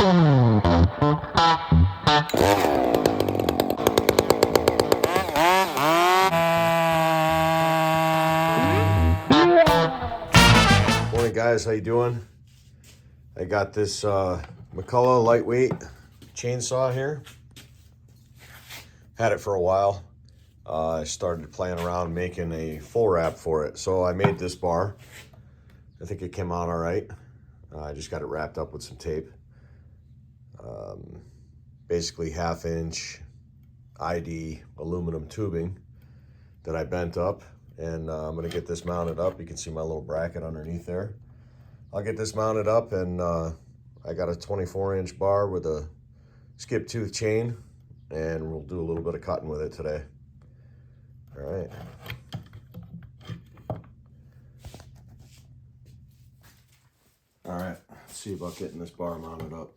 Morning guys, how you doing? I got this McCulloch lightweight chainsaw here. Had it for a while. I started playing around making a full wrap for it. So I made this bar. I think it came out all right. I just got it wrapped up with some tape. Basically 1/2 inch ID aluminum tubing that I bent up. And I'm gonna get this mounted up. You can see my little bracket underneath there. I'll get this mounted up, and I got a 24-inch bar with a skip tooth chain, and we'll do a little bit of cutting with it today. All right. All right, let's see about getting this bar mounted up.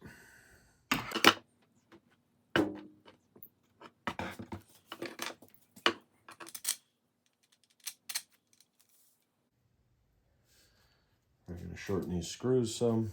We're gonna shorten these screws some.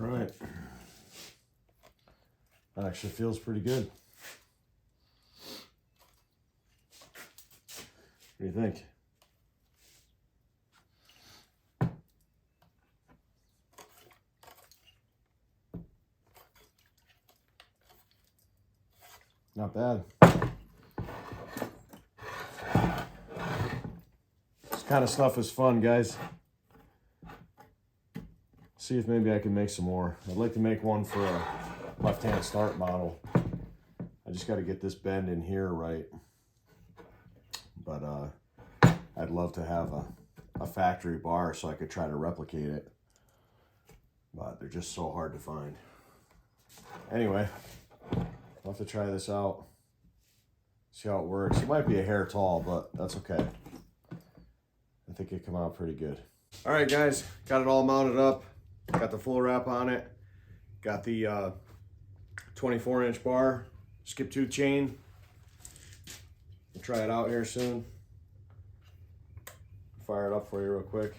All right. That actually feels pretty good. What do you think? Not bad. This kind of stuff is fun, guys. See if maybe I can make some more. I'd like to make one for a left-hand start model. I just got to get this bend in here right. But I'd love to have a factory bar so I could try to replicate it. But they're just so hard to find. Anyway, I'll have to try this out. See how it works. It might be a hair tall, but that's okay. I think it came out pretty good. All right, guys, got it all mounted up. Got the full wrap on it. Got the 24-inch bar, skip tooth chain. We'll try it out here soon. Fire it up for you real quick.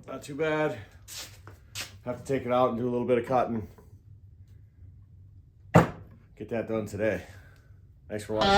Not too bad. Have to take it out and do a little bit of cutting. Get that done today. Thanks for watching.